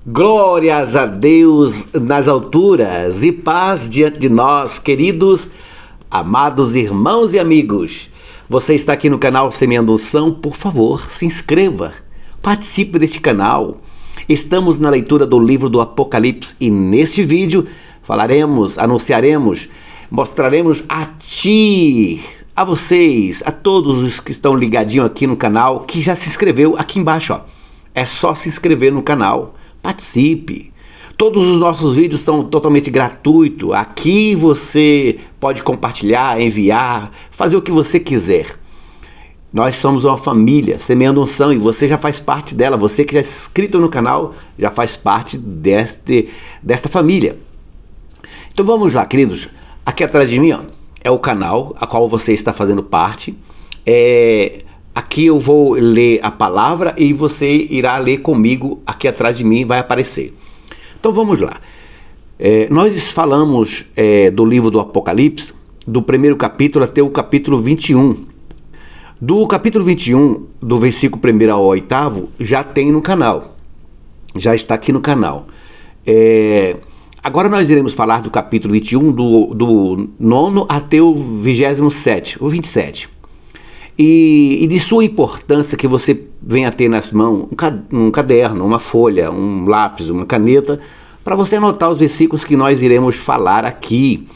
Glórias a Deus nas alturas e paz diante de nós, queridos, amados irmãos e amigos. Você está aqui no canal Semeando Unção, por favor, se inscreva, participe deste canal. Estamos na leitura do livro do Apocalipse e neste vídeo falaremos, anunciaremos, mostraremos a ti, a vocês, a todos os que estão ligadinhos aqui no canal, que já se inscreveu aqui embaixo, ó. É só se inscrever no canal. Participe. Todos os nossos vídeos são totalmente gratuitos. Aqui você pode compartilhar, enviar, fazer o que você quiser. Nós somos uma família, Semeando Unção, e você já faz parte dela. Você que já é inscrito no canal, já faz parte desta família. Então vamos lá, queridos. Aqui atrás de mim, ó, é o canal a qual você está fazendo parte. Aqui eu vou ler a palavra e você irá ler comigo. Aqui atrás de mim vai aparecer. Então vamos lá. Nós falamos do livro do Apocalipse, do primeiro capítulo até o capítulo 21. Do capítulo 21, do versículo 1 ao 8, já tem no canal. Já está aqui no canal. Agora nós iremos falar do capítulo 21, do 9 até o 27, o 27. E de sua importância que você venha ter nas mãos um caderno, uma folha, um lápis, uma caneta, para você anotar os versículos que nós iremos falar aqui.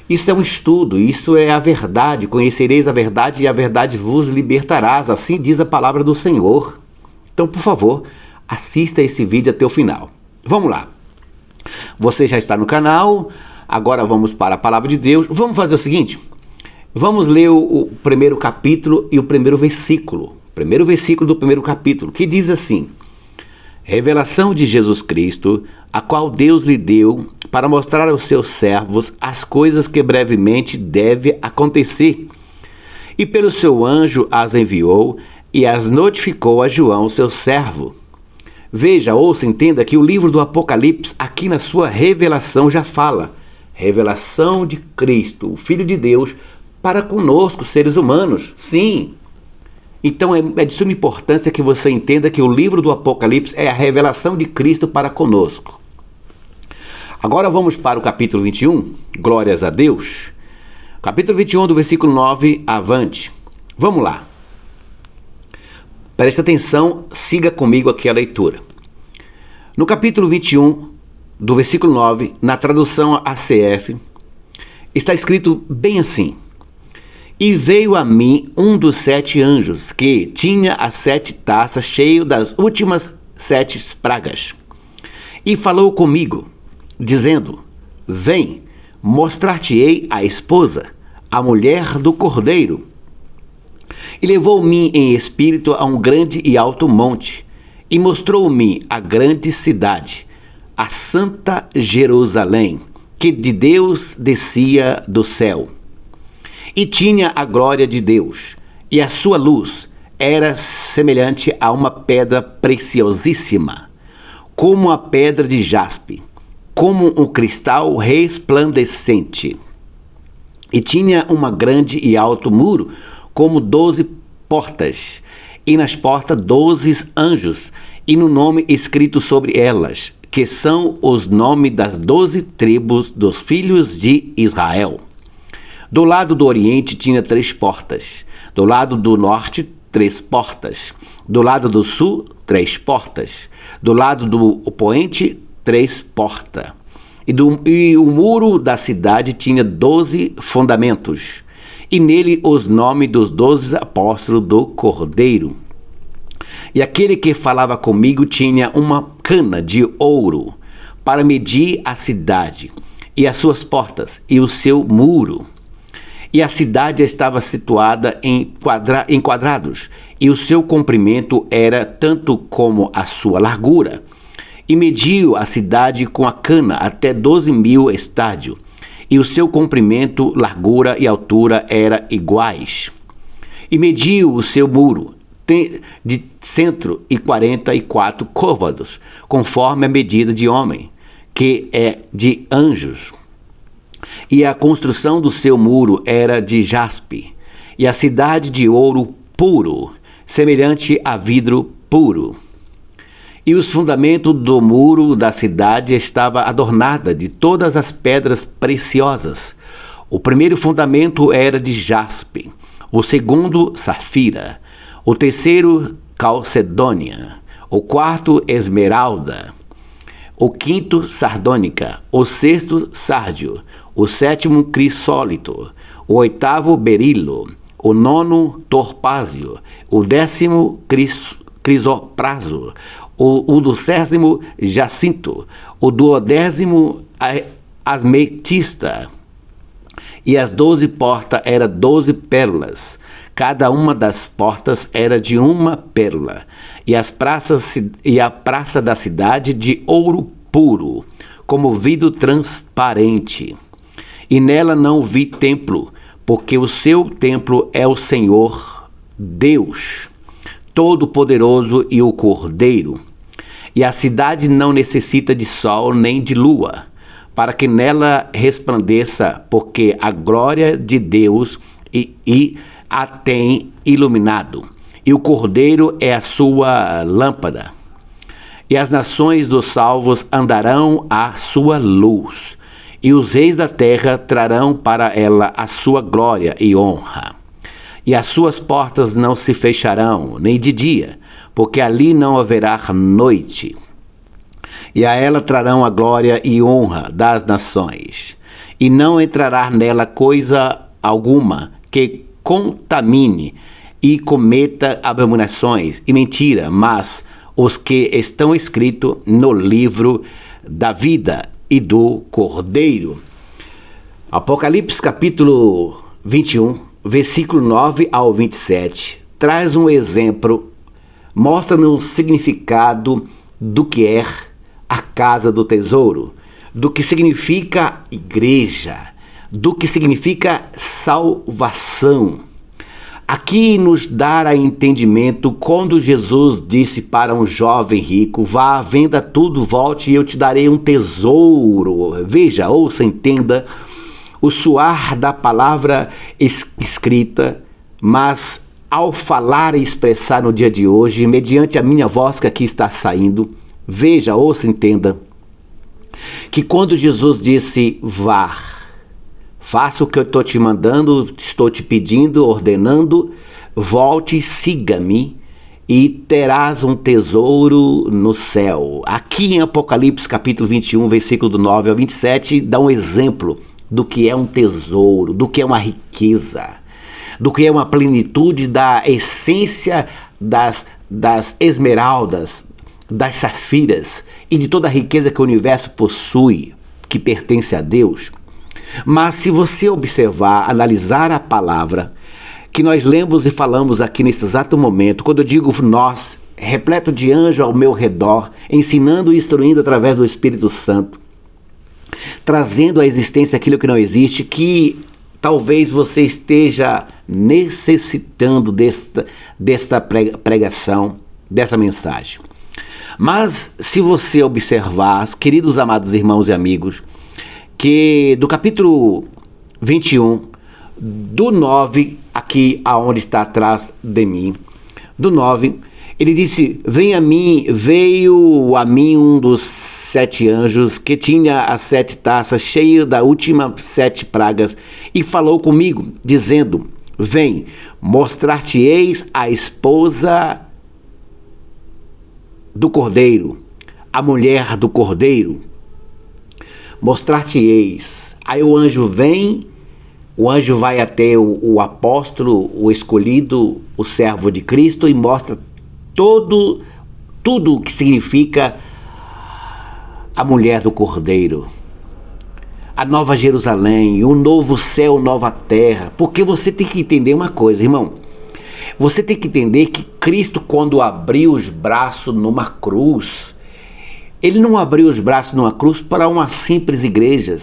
Isso é um estudo, isso é a verdade. Conhecereis a verdade e a verdade vos libertarás, assim diz a palavra do Senhor. Então, por favor, assista esse vídeo até o final. Vamos lá. Você já está no canal, agora vamos para a palavra de Deus. Vamos fazer o seguinte. Vamos ler o primeiro capítulo e o primeiro versículo. Primeiro versículo do primeiro capítulo, que diz assim: Revelação de Jesus Cristo, a qual Deus lhe deu para mostrar aos seus servos as coisas que brevemente deve acontecer. E pelo seu anjo as enviou e as notificou a João, seu servo. Veja, ouça, entenda que o livro do Apocalipse, aqui na sua revelação já fala. Revelação de Cristo, o Filho de Deus, para conosco, seres humanos, sim. Então é de suma importância que você entenda que o livro do Apocalipse é a revelação de Cristo para conosco. Agora vamos para o capítulo 21, glórias a Deus. Capítulo 21, do versículo 9 avante. Vamos lá. Preste atenção, siga comigo aqui a leitura. No capítulo 21, do versículo 9, na tradução ACF, está escrito bem assim: E veio a mim um dos 7 anjos, que tinha as 7 taças cheias das últimas 7 pragas. E falou comigo, dizendo: Vem, mostrar-te-ei a esposa, a mulher do Cordeiro. E levou-me em espírito a um grande e alto monte, e mostrou-me a grande cidade, a santa Jerusalém, que de Deus descia do céu. E tinha a glória de Deus, e a sua luz era semelhante a uma pedra preciosíssima, como a pedra de jaspe, como um cristal resplandecente. E tinha uma grande e alto muro, como 12 portas, e nas portas 12 anjos, e no nome escrito sobre elas, que são os nomes das 12 tribos dos filhos de Israel. Do lado do oriente tinha 3 portas, do lado do norte 3 portas, do lado do sul 3 portas, do lado do opoente 3 portas. E o muro da cidade tinha 12 fundamentos, e nele os nomes dos 12 apóstolos do Cordeiro. E aquele que falava comigo tinha uma cana de ouro para medir a cidade, e as suas portas, e o seu muro. E a cidade estava situada em quadrados, e o seu comprimento era tanto como a sua largura. E mediu a cidade com a cana até 12.000 estádios, e o seu comprimento, largura e altura eram iguais. E mediu o seu muro de 144 côvados, conforme a medida de homem, que é de anjos. E a construção do seu muro era de jaspe, e a cidade de ouro puro, semelhante a vidro puro. E os fundamentos do muro da cidade estava adornada de todas as pedras preciosas. O primeiro fundamento era de jaspe, o segundo safira, o terceiro calcedônia, o quarto esmeralda, o quinto sardônica, o sexto sárdio, o sétimo crisólito, o oitavo berilo, o nono torpázio, o décimo crisopraso, o duodécimo jacinto, o duodécimo ametista. E as 12 portas eram 12 pérolas. Cada uma das portas era de uma pérola. E a praça da cidade de ouro puro, como vidro transparente. E nela não vi templo, porque o seu templo é o Senhor Deus Todo-Poderoso e o Cordeiro. E a cidade não necessita de sol nem de lua, para que nela resplandeça, porque a glória de Deus a tem iluminado, e o Cordeiro é a sua lâmpada. E as nações dos salvos andarão à sua luz, e os reis da terra trarão para ela a sua glória e honra. E as suas portas não se fecharão, nem de dia, porque ali não haverá noite. E a ela trarão a glória e honra das nações. E não entrará nela coisa alguma que contamine e cometa abominações e mentira, mas os que estão escritos no livro da vida e do Cordeiro. Apocalipse capítulo 21, versículo 9 ao 27, traz um exemplo, mostra-nos um significado do que é a casa do tesouro, do que significa igreja, do que significa salvação. Aqui nos dá a entendimento quando Jesus disse para um jovem rico: vá, venda tudo, volte e eu te darei um tesouro. Veja, ouça, entenda o soar da palavra escrita, mas ao falar e expressar no dia de hoje, mediante a minha voz que aqui está saindo, veja, ouça, entenda, que quando Jesus disse: vá, faça o que eu estou te mandando, estou te pedindo, ordenando, volte, siga-me e terás um tesouro no céu. Aqui em Apocalipse capítulo 21, versículo do 9 ao 27, dá um exemplo do que é um tesouro, do que é uma riqueza, do que é uma plenitude da essência das esmeraldas, das safiras e de toda a riqueza que o universo possui, que pertence a Deus. Mas se você observar, analisar a palavra que nós lemos e falamos aqui nesse exato momento, quando eu digo nós, repleto de anjos ao meu redor, ensinando e instruindo através do Espírito Santo, trazendo à existência aquilo que não existe, que talvez você esteja necessitando desta pregação, dessa mensagem. Mas se você observar, queridos amados irmãos e amigos, que do capítulo 21, do 9, aqui aonde está atrás de mim, do 9, ele disse: veio a mim um dos 7 anjos que tinha as 7 taças cheias da última 7 pragas e falou comigo, dizendo: vem, mostrar-te-eis a esposa do Cordeiro, a mulher do Cordeiro. Mostrar-te-eis. Aí o anjo vem, o anjo vai até o apóstolo, o escolhido, o servo de Cristo, e mostra tudo o que significa a mulher do Cordeiro, a nova Jerusalém, o novo céu, nova terra. Porque você tem que entender uma coisa, irmão. Você tem que entender que Cristo, quando abriu os braços numa cruz, ele não abriu os braços numa cruz para uma simples igreja.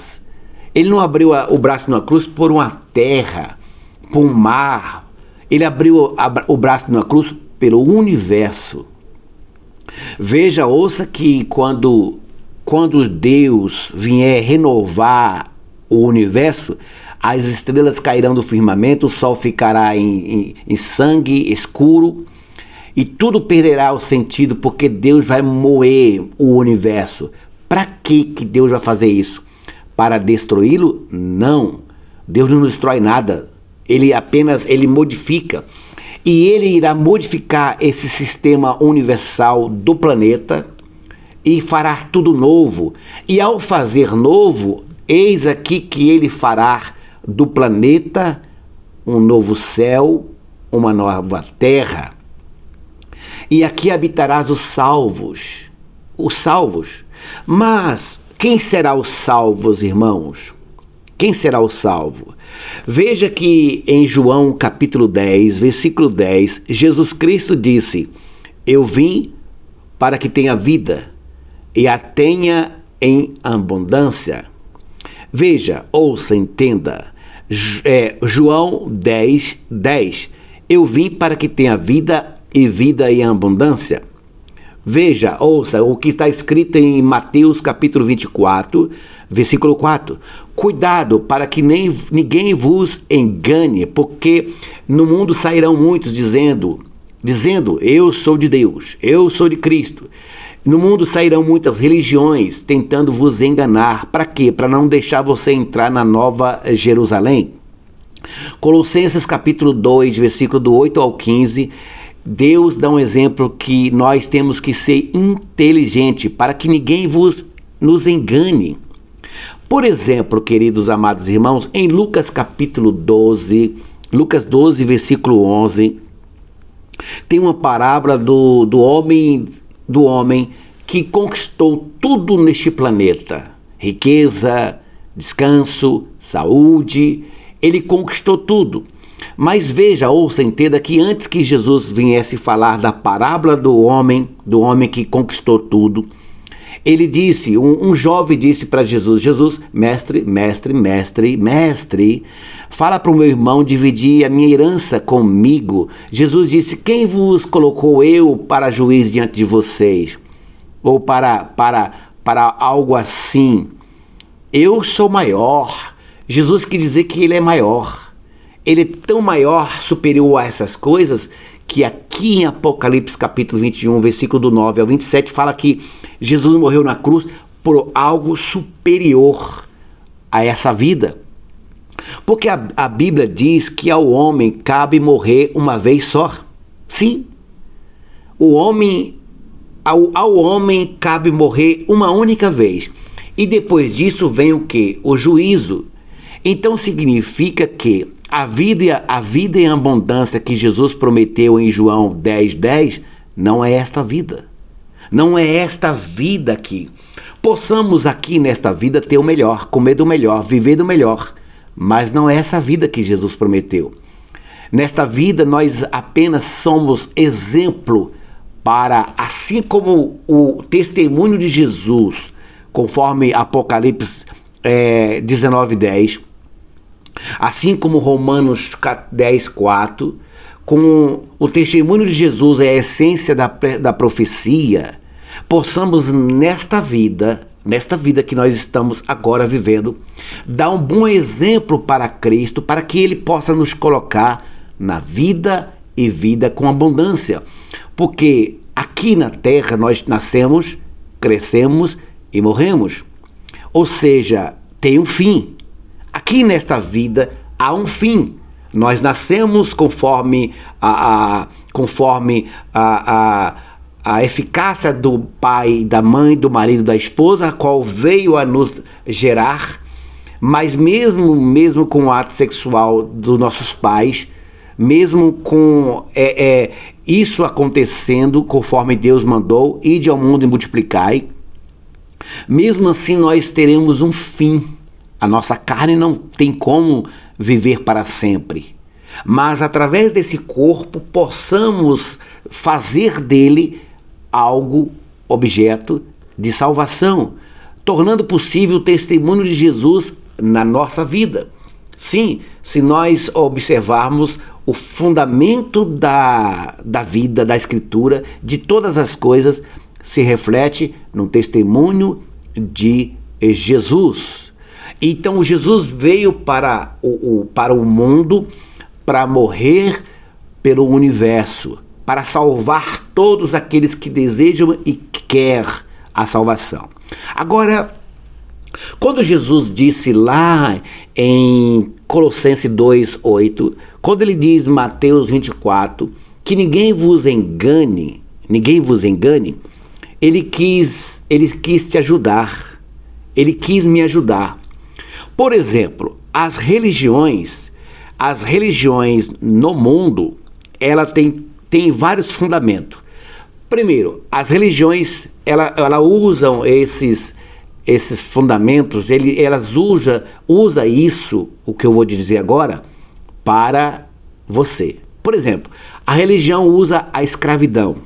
Ele não abriu o braço numa cruz por uma terra, por um mar. Ele abriu o braço numa cruz pelo universo. Veja, ouça que quando Deus vier renovar o universo, as estrelas cairão do firmamento, o sol ficará em sangue escuro, e tudo perderá o sentido, porque Deus vai moer o universo. Para que Deus vai fazer isso? Para destruí-lo? Não. Deus não destrói nada. Ele modifica. E ele irá modificar esse sistema universal do planeta e fará tudo novo. E ao fazer novo, eis aqui que ele fará do planeta um novo céu, uma nova terra. E aqui habitarás os salvos. Os salvos. Mas quem será os salvos, irmãos? Quem será o salvo? Veja que em João capítulo 10, versículo 10, Jesus Cristo disse: eu vim para que tenha vida e a tenha em abundância. Veja, ouça, entenda. João 10, 10. Eu vim para que tenha vida e vida em abundância. Veja, ouça o que está escrito em Mateus capítulo 24, versículo 4. Cuidado para que ninguém vos engane, porque no mundo sairão muitos dizendo, eu sou de Deus, eu sou de Cristo. No mundo sairão muitas religiões tentando vos enganar. Para quê? Para não deixar você entrar na Nova Jerusalém. Colossenses capítulo 2, versículo do 8 ao 15, Deus dá um exemplo que nós temos que ser inteligente para que ninguém nos engane. Por exemplo, queridos amados irmãos, em Lucas capítulo 12, Lucas 12, versículo 11, tem uma parábola do homem que conquistou tudo neste planeta. Riqueza, descanso, saúde, ele conquistou tudo. Mas veja, ouça, entenda que antes que Jesus viesse falar da parábola do homem que conquistou tudo, ele disse, um jovem disse para Jesus, mestre, fala para o meu irmão dividir a minha herança comigo. Jesus disse, quem vos colocou eu para juiz diante de vocês? Ou para algo assim? Eu sou maior. Jesus quis dizer que ele é maior. Ele é tão maior, superior a essas coisas, que aqui em Apocalipse capítulo 21, versículo do 9 ao 27, fala que Jesus morreu na cruz por algo superior a essa vida. Porque a Bíblia diz que ao homem cabe morrer uma vez só. Sim, ao homem cabe morrer uma única vez. E depois disso vem o quê? O juízo. Então significa que a vida em abundância que Jesus prometeu em João 10, 10, não é esta vida. Não é esta vida aqui. Possamos aqui nesta vida ter o melhor, comer do melhor, viver do melhor. Mas não é essa vida que Jesus prometeu. Nesta vida nós apenas somos exemplo para, assim como o testemunho de Jesus, conforme Apocalipse 19, 10, assim como Romanos 10, 4, com o testemunho de Jesus é a essência da profecia, possamos nesta vida que nós estamos agora vivendo, dar um bom exemplo para Cristo, para que Ele possa nos colocar na vida e vida com abundância. Porque aqui na terra nós nascemos, crescemos e morremos. Ou seja, tem um fim. Aqui nesta vida há um fim. Nós nascemos conforme a eficácia do pai, da mãe, do marido, da esposa, a qual veio a nos gerar, mas mesmo com o ato sexual dos nossos pais, mesmo com isso acontecendo conforme Deus mandou, ide ao mundo e multiplicai, mesmo assim nós teremos um fim. A nossa carne não tem como viver para sempre. Mas através desse corpo possamos fazer dele algo, objeto de salvação, tornando possível o testemunho de Jesus na nossa vida. Sim, se nós observarmos o fundamento da vida, da Escritura, de todas as coisas, se reflete no testemunho de Jesus. Então Jesus veio para o mundo para morrer pelo universo, para salvar todos aqueles que desejam e querem a salvação. Agora, quando Jesus disse lá em Colossenses 2:8, quando ele diz em Mateus 24, que ninguém vos engane, ele quis te ajudar, ele quis me ajudar. Por exemplo, as religiões no mundo, ela tem vários fundamentos. Primeiro, as religiões, ela usam esses fundamentos, elas usa isso, o que eu vou dizer agora, para você. Por exemplo, a religião usa a escravidão,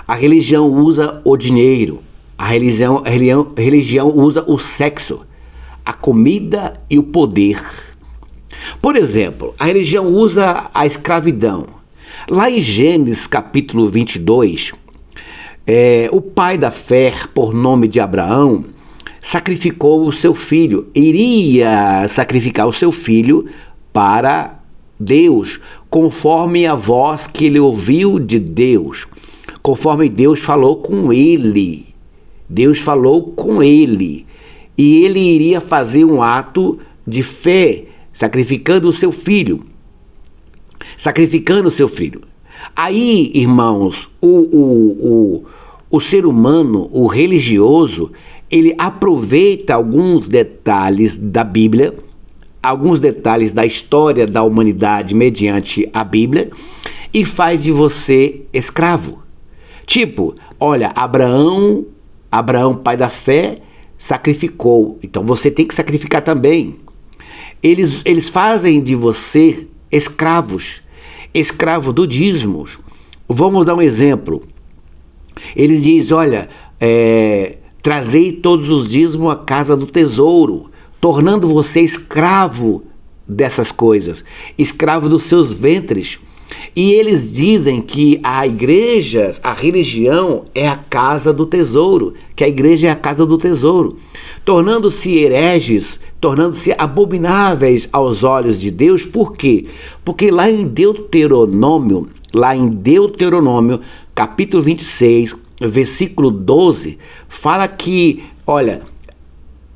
a religião usa o dinheiro, a religião usa o sexo, a comida e o poder. Por exemplo, a religião usa a escravidão. Lá em Gênesis capítulo 22, o pai da fé, por nome de Abraão, sacrificou o seu filho, iria sacrificar o seu filho para Deus, conforme a voz que ele ouviu de Deus, conforme Deus falou com ele. Deus falou com ele, e ele iria fazer um ato de fé, sacrificando o seu filho. Aí, irmãos, o ser humano, o religioso, ele aproveita alguns detalhes da Bíblia, alguns detalhes da história da humanidade mediante a Bíblia, e faz de você escravo. Tipo, olha, Abraão, pai da fé, sacrificou, então você tem que sacrificar também. Eles fazem de você escravo do dízimo. Vamos dar um exemplo. Eles dizem, olha, trazei todos os dízimos à casa do tesouro, tornando você escravo dessas coisas, escravo dos seus ventres. E eles dizem que a igreja, a religião é a casa do tesouro, que a igreja é a casa do tesouro, tornando-se hereges, tornando-se abomináveis aos olhos de Deus. Por quê? Porque lá em Deuteronômio, capítulo 26, versículo 12, fala que, olha,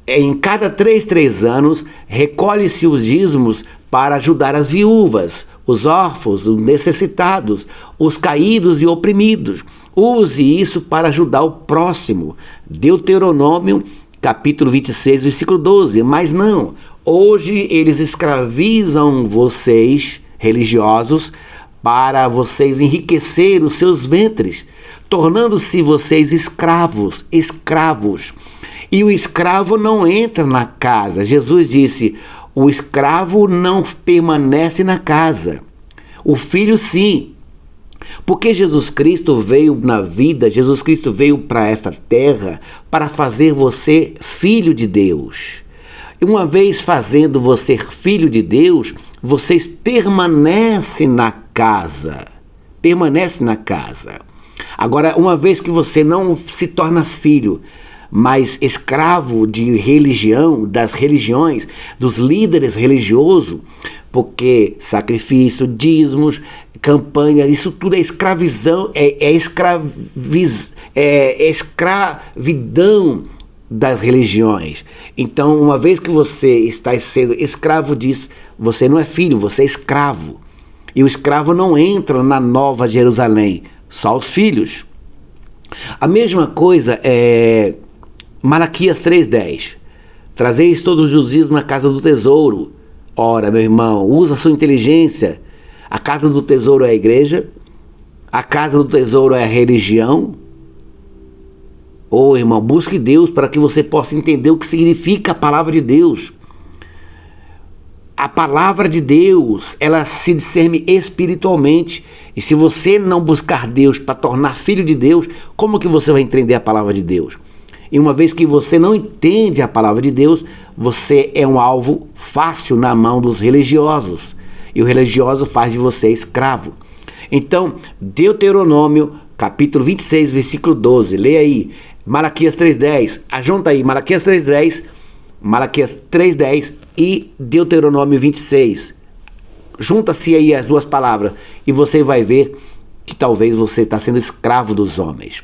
em cada 3 anos, recolhe-se os dízimos para ajudar as viúvas, os órfãos, os necessitados, os caídos e oprimidos. Use isso para ajudar o próximo. Deuteronômio, capítulo 26, versículo 12. Mas não, hoje eles escravizam vocês, religiosos, para vocês enriquecer os seus ventres, tornando-se vocês escravos. E o escravo não entra na casa. Jesus disse, o escravo não permanece na casa, o filho sim. Porque Jesus Cristo veio na vida, Jesus Cristo veio para esta terra para fazer você filho de Deus. E uma vez fazendo você filho de Deus, vocês permanecem na casa. Agora, uma vez que você não se torna filho, mas escravo de religião, das religiões, dos líderes religiosos, porque sacrifício, dízimos, campanha, isso tudo é escravidão, escravidão das religiões. Então, uma vez que você está sendo escravo disso, você não é filho, você é escravo. E o escravo não entra na Nova Jerusalém, só os filhos. A mesma coisa é Malaquias 3:10. Trazeis todos os dízimos na casa do tesouro. Ora, meu irmão, usa a sua inteligência. A casa do tesouro é a igreja? A casa do tesouro é a religião? Ô, irmão, busque Deus para que você possa entender o que significa a palavra de Deus. A palavra de Deus, ela se discerne espiritualmente. E se você não buscar Deus para tornar filho de Deus, como que você vai entender a palavra de Deus? E uma vez que você não entende a palavra de Deus, você é um alvo fácil na mão dos religiosos. E o religioso faz de você escravo. Então, Deuteronômio, capítulo 26, versículo 12. Leia aí. Malaquias 3:10. Ajunta aí. Malaquias 3:10 e Deuteronômio 26. Junta-se aí as duas palavras. E você vai ver que talvez você está sendo escravo dos homens.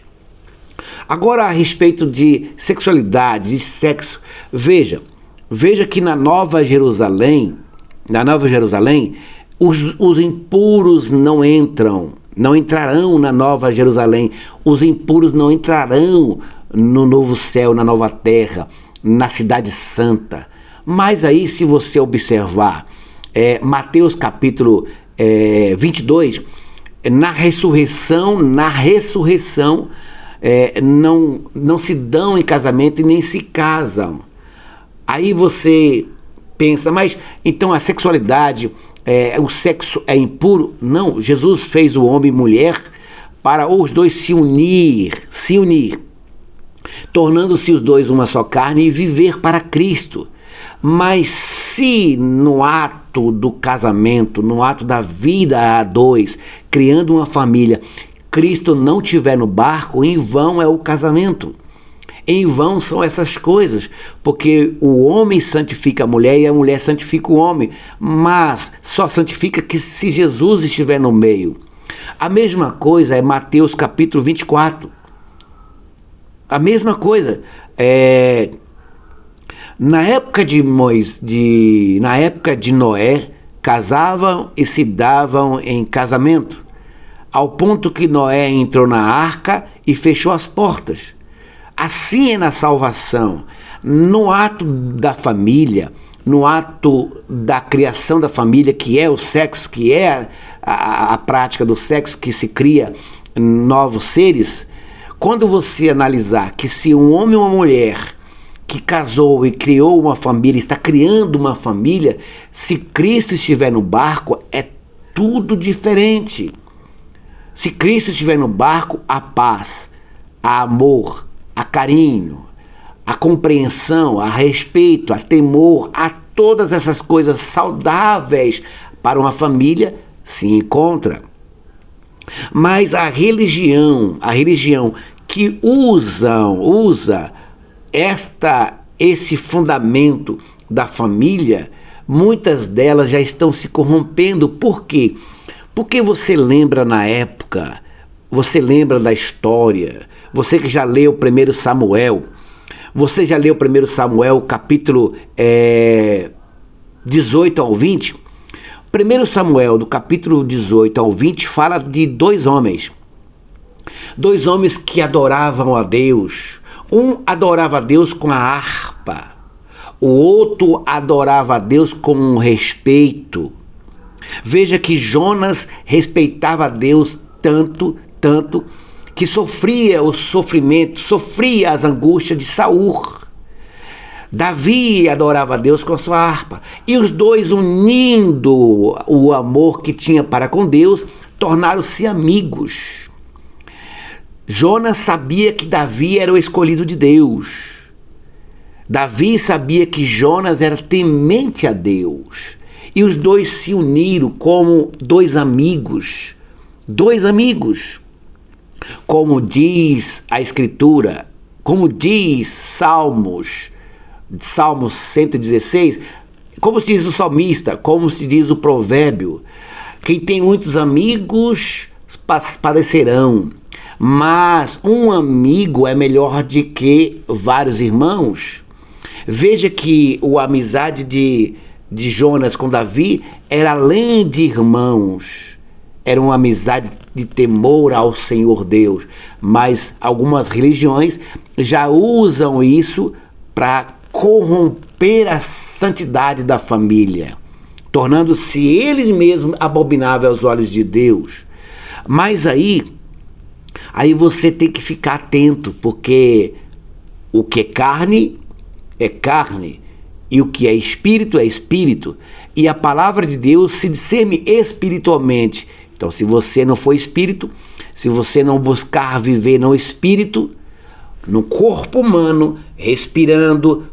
Agora, a respeito de sexualidade, de sexo, veja que na Nova Jerusalém, os impuros não entrarão na Nova Jerusalém, os impuros não entrarão no novo céu, na nova terra, na cidade santa. Mas aí, se você observar, Mateus capítulo 22, na ressurreição, não se dão em casamento e nem se casam. Aí você pensa, mas então a sexualidade, o sexo é impuro? Não, Jesus fez o homem e mulher para os dois se unir, tornando-se os dois uma só carne e viver para Cristo. Mas se no ato do casamento, no ato da vida a dois, criando uma família, Cristo não estiver no barco, em vão é o casamento. Em vão são essas coisas, porque o homem santifica a mulher e a mulher santifica o homem, mas só santifica que se Jesus estiver no meio. A mesma coisa é Mateus capítulo 24. A mesma coisa. Na época de Noé, casavam e se davam em casamento, ao ponto que Noé entrou na arca e fechou as portas. Assim é na salvação. No ato da família, no ato da criação da família, que é o sexo, que é a prática do sexo, que se cria novos seres. Quando você analisar que se um homem ou uma mulher que casou e criou uma família, está criando uma família, se Cristo estiver no barco, é tudo diferente. Se Cristo estiver no barco, há paz, há amor, há carinho, há compreensão, há respeito, há temor, há todas essas coisas saudáveis para uma família se encontra. Mas a religião que usa esse fundamento da família, muitas delas já estão se corrompendo. Por quê? Porque você lembra na época, você lembra da história, você que já leu 1 Samuel, capítulo 18 ao 20, 1 Samuel, do capítulo 18 ao 20, fala de dois homens que adoravam a Deus. Um adorava a Deus com a harpa, o outro adorava a Deus com respeito. Veja que Jonas respeitava a Deus tanto, que sofria o sofrimento, sofria as angústias de Saul. Davi adorava a Deus com a sua harpa. E os dois, unindo o amor que tinha para com Deus, tornaram-se amigos. Jonas sabia que Davi era o escolhido de Deus. Davi sabia que Jonas era temente a Deus. E os dois se uniram como dois amigos. Como diz a Escritura, como diz Salmo 116, como se diz o salmista, como se diz o provérbio: quem tem muitos amigos padecerão, mas um amigo é melhor do que vários irmãos. Veja que a amizade de Jonas com Davi era além de irmãos, era uma amizade de temor ao Senhor Deus. Mas algumas religiões já usam isso para corromper a santidade da família, tornando-se ele mesmo abominável aos olhos de Deus. Mas aí você tem que ficar atento, porque o que é carne, e o que é espírito, e a palavra de Deus se discerne espiritualmente. Então, se você não for espírito, se você não buscar viver no espírito, no corpo humano, respirando,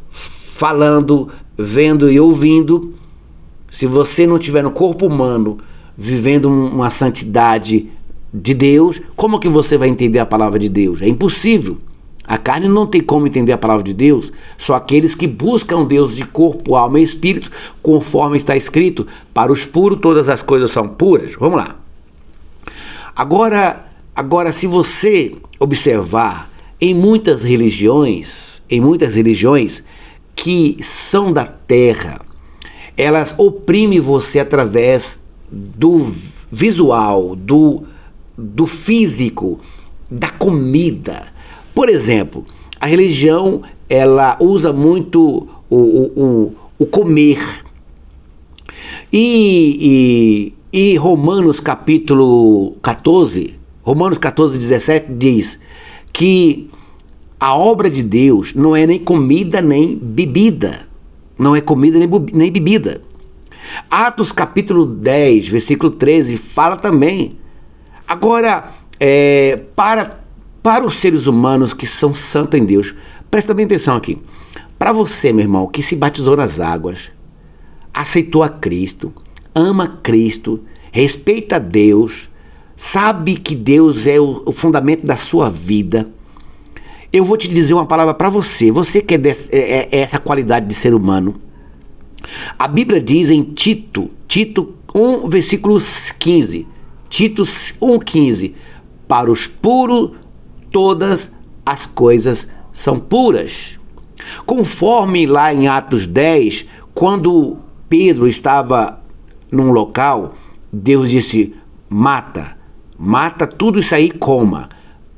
falando, vendo e ouvindo, se você não estiver no corpo humano, vivendo uma santidade de Deus, como que você vai entender a palavra de Deus? É impossível. A carne não tem como entender a palavra de Deus. Só aqueles que buscam Deus de corpo, alma e espírito, conforme está escrito: para os puros todas as coisas são puras. Vamos lá. Agora, se você observar em muitas religiões que são da terra, elas oprimem você através do visual, do físico, da comida. Por exemplo, a religião, ela usa muito o comer. E Romanos capítulo 14, Romanos 14, 17 diz que a obra de Deus não é nem comida nem bebida. Não é comida nem bebida. Atos capítulo 10, versículo 13, fala também. Agora, para os seres humanos que são santos em Deus, presta bem atenção aqui. Para você, meu irmão, que se batizou nas águas, aceitou a Cristo, ama Cristo, respeita a Deus, sabe que Deus é o fundamento da sua vida, eu vou te dizer uma palavra para você. Você que é essa qualidade de ser humano. A Bíblia diz em Tito 1, versículo 15. Tito 1,15. Para os puros, todas as coisas são puras. Conforme lá em Atos 10, quando Pedro estava num local, Deus disse: mata tudo isso aí e coma.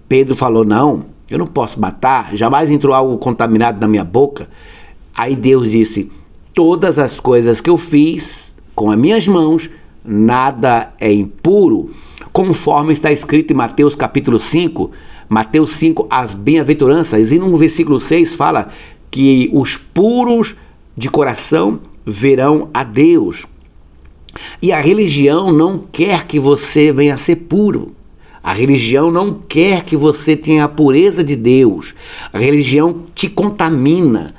Pedro falou: não, eu não posso matar, jamais entrou algo contaminado na minha boca. Aí Deus disse: todas as coisas que eu fiz com as minhas mãos, nada é impuro, conforme está escrito em Mateus capítulo 5, as bem-aventuranças, e no versículo 6 fala que os puros de coração verão a Deus. E a religião não quer que você venha a ser puro. A religião não quer que você tenha a pureza de Deus. A religião te contamina.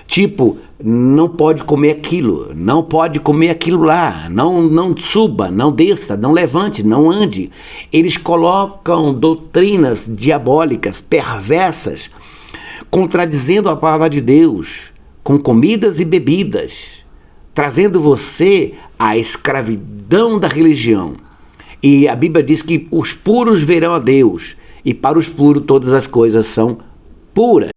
Tipo, não pode comer aquilo, não pode comer aquilo lá, não suba, não desça, não levante, não ande. Eles colocam doutrinas diabólicas, perversas, contradizendo a palavra de Deus, com comidas e bebidas, trazendo você à escravidão da religião. E a Bíblia diz que os puros verão a Deus, e para os puros todas as coisas são puras.